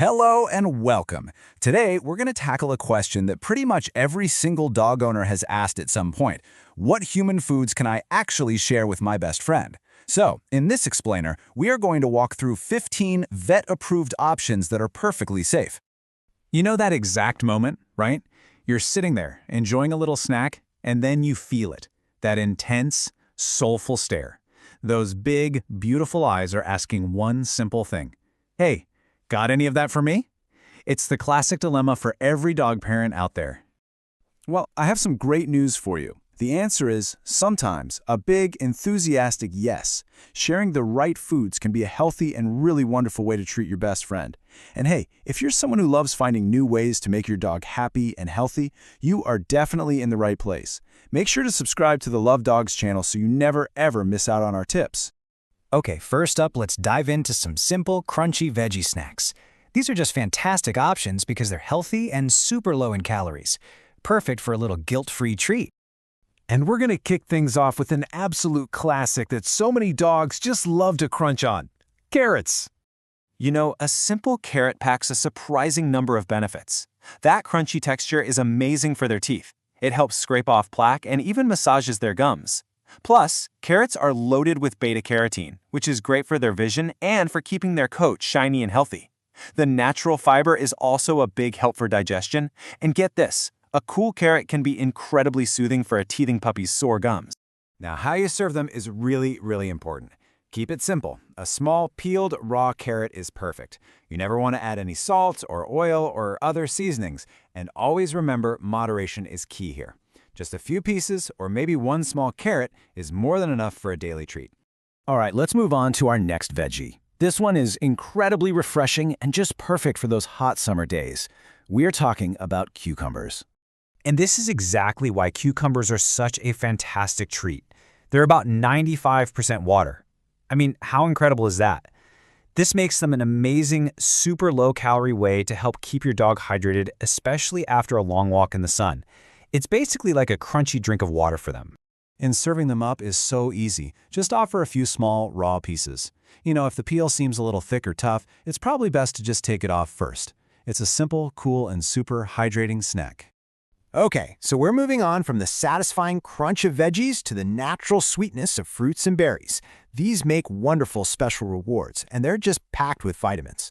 Hello and welcome. Today, we're going to tackle a question that pretty much every single dog owner has asked at some point. What human foods can I actually share with my best friend? So, in this explainer, we are going to walk through 15 vet-approved options that are perfectly safe. You know that exact moment, right? You're sitting there, enjoying a little snack, and then you feel it. That intense, soulful stare. Those big, beautiful eyes are asking one simple thing. Hey, got any of that for me? It's the classic dilemma for every dog parent out there. Well, I have some great news for you. The answer is sometimes a big, enthusiastic yes. Sharing the right foods can be a healthy and really wonderful way to treat your best friend. And hey, if you're someone who loves finding new ways to make your dog happy and healthy, you are definitely in the right place. Make sure to subscribe to the Love Dogs channel so you never ever miss out on our tips. Okay, first up, let's dive into some simple, crunchy veggie snacks. These are just fantastic options because they're healthy and super low in calories. Perfect for a little guilt-free treat. And we're going to kick things off with an absolute classic that so many dogs just love to crunch on. Carrots. You know, a simple carrot packs a surprising number of benefits. That crunchy texture is amazing for their teeth. It helps scrape off plaque and even massages their gums. Plus, carrots are loaded with beta-carotene, which is great for their vision and for keeping their coat shiny and healthy. The natural fiber is also a big help for digestion. And get this, a cool carrot can be incredibly soothing for a teething puppy's sore gums. Now, how you serve them is really important. Keep it simple. A small, peeled, raw carrot is perfect. You never want to add any salt or oil or other seasonings. And always remember, moderation is key here. Just a few pieces or maybe one small carrot is more than enough for a daily treat. All right, let's move on to our next veggie. This one is incredibly refreshing and just perfect for those hot summer days. We're talking about cucumbers. And this is exactly why cucumbers are such a fantastic treat. They're about 95% water. I mean, how incredible is that? This makes them an amazing, super low-calorie way to help keep your dog hydrated, especially after a long walk in the sun. It's basically like a crunchy drink of water for them. And serving them up is so easy. Just offer a few small, raw pieces. You know, if the peel seems a little thick or tough, it's probably best to just take it off first. It's a simple, cool, and super hydrating snack. Okay, so we're moving on from the satisfying crunch of veggies to the natural sweetness of fruits and berries. These make wonderful special rewards, and they're just packed with vitamins.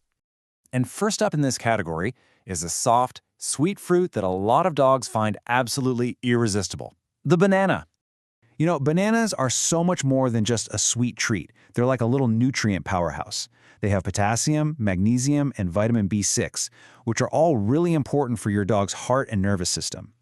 And first up in this category is a soft, sweet fruit that a lot of dogs find absolutely irresistible: the banana. You know, bananas are so much more than just a sweet treat. They're like a little nutrient powerhouse. They have potassium, magnesium, and vitamin B6, which are all really important for your dog's heart and nervous system.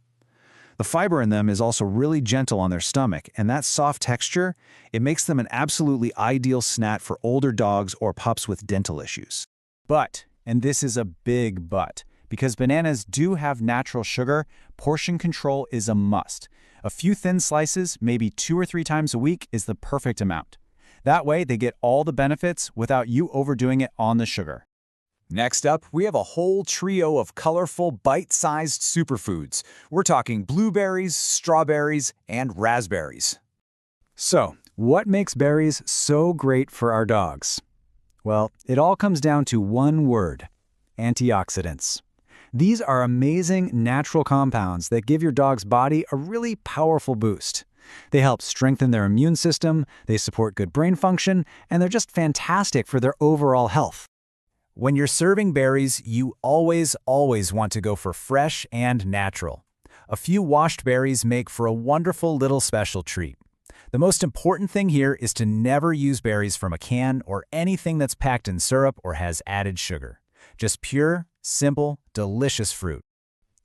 The fiber in them is also really gentle on their stomach, and that soft texture, it makes them an absolutely ideal snack for older dogs or pups with dental issues. But, and this is a big but, because bananas do have natural sugar, portion control is a must. A few thin slices, maybe 2 or 3 times a week, is the perfect amount. That way, they get all the benefits without you overdoing it on the sugar. Next up, we have a whole trio of colorful, bite-sized superfoods. We're talking blueberries, strawberries, and raspberries. So, what makes berries so great for our dogs? Well, it all comes down to one word: antioxidants. These are amazing natural compounds that give your dog's body a really powerful boost. They help strengthen their immune system, they support good brain function, and they're just fantastic for their overall health. When you're serving berries, you always want to go for fresh and natural. A few washed berries make for a wonderful little special treat. The most important thing here is to never use berries from a can or anything that's packed in syrup or has added sugar. Just pure, simple, delicious fruit.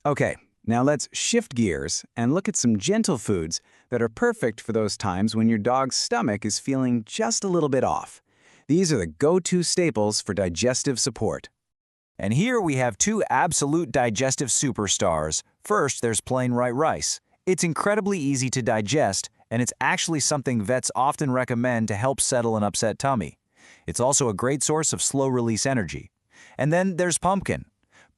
Okay, now let's shift gears and look at some gentle foods that are perfect for those times when your dog's stomach is feeling just a little bit off. These are the go-to staples for digestive support. And here we have 2 absolute digestive superstars. First, there's plain white rice. It's incredibly easy to digest, and it's actually something vets often recommend to help settle an upset tummy. It's also a great source of slow-release energy. And then there's pumpkin.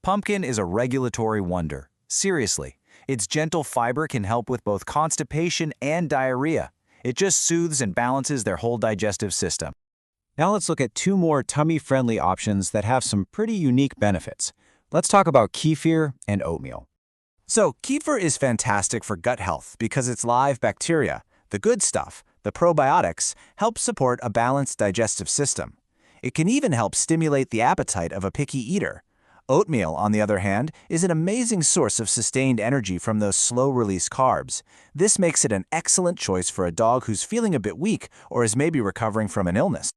Pumpkin is a regulatory wonder. Seriously, its gentle fiber can help with both constipation and diarrhea. It just soothes and balances their whole digestive system. Now let's look at two more tummy-friendly options that have some pretty unique benefits. Let's talk about kefir and oatmeal. So, kefir is fantastic for gut health because its live bacteria, the good stuff, the probiotics, help support a balanced digestive system. It can even help stimulate the appetite of a picky eater. Oatmeal, on the other hand, is an amazing source of sustained energy from those slow-release carbs. This makes it an excellent choice for a dog who's feeling a bit weak or is maybe recovering from an illness.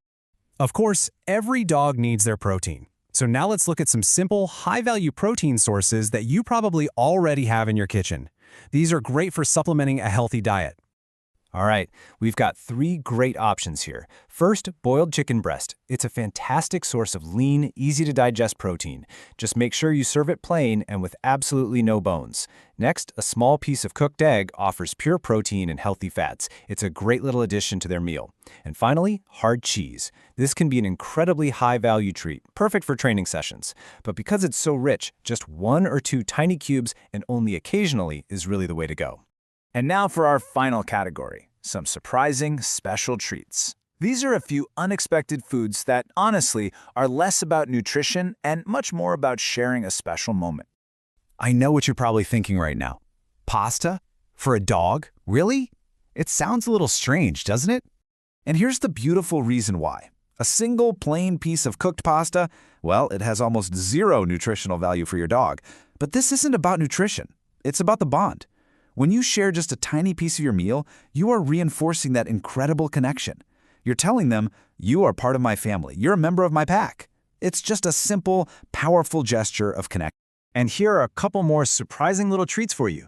Of course, every dog needs their protein. So now let's look at some simple, high-value protein sources that you probably already have in your kitchen. These are great for supplementing a healthy diet. All right, we've got three great options here. First, boiled chicken breast. It's a fantastic source of lean, easy-to-digest protein. Just make sure you serve it plain and with absolutely no bones. Next, a small piece of cooked egg offers pure protein and healthy fats. It's a great little addition to their meal. And finally, hard cheese. This can be an incredibly high-value treat, perfect for training sessions. But because it's so rich, just 1 or 2 tiny cubes and only occasionally is really the way to go. And now for our final category, some surprising special treats. These are a few unexpected foods that, honestly, are less about nutrition and much more about sharing a special moment. I know what you're probably thinking right now. Pasta? For a dog? Really? It sounds a little strange, doesn't it? And here's the beautiful reason why. A single plain piece of cooked pasta, well, it has almost zero nutritional value for your dog. But this isn't about nutrition. It's about the bond. When you share just a tiny piece of your meal, you are reinforcing that incredible connection. You're telling them, you are part of my family. You're a member of my pack. It's just a simple, powerful gesture of connection. And here are a couple more surprising little treats for you.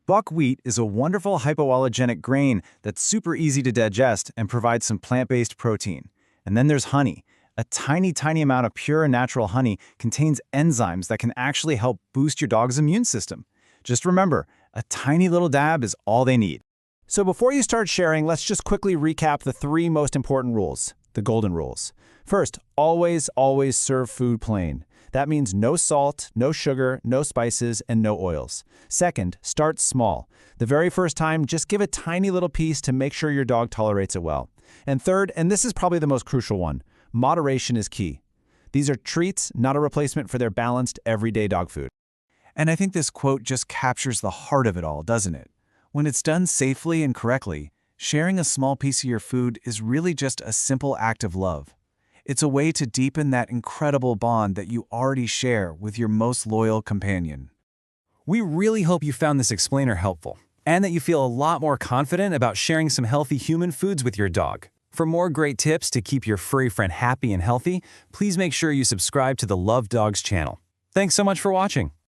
Buckwheat is a wonderful hypoallergenic grain that's super easy to digest and provides some plant-based protein. And then there's honey. A tiny amount of pure and natural honey contains enzymes that can actually help boost your dog's immune system. Just remember, a tiny little dab is all they need. So before you start sharing, let's just quickly recap the 3 most important rules, the golden rules. First, always serve food plain. That means no salt, no sugar, no spices, and no oils. Second, start small. The very first time, just give a tiny little piece to make sure your dog tolerates it well. And third, and this is probably the most crucial one, moderation is key. These are treats, not a replacement for their balanced, everyday dog food. And I think this quote just captures the heart of it all, doesn't it? When it's done safely and correctly, sharing a small piece of your food is really just a simple act of love. It's a way to deepen that incredible bond that you already share with your most loyal companion. We really hope you found this explainer helpful, and that you feel a lot more confident about sharing some healthy human foods with your dog. For more great tips to keep your furry friend happy and healthy, please make sure you subscribe to the Love Dogs channel. Thanks so much for watching.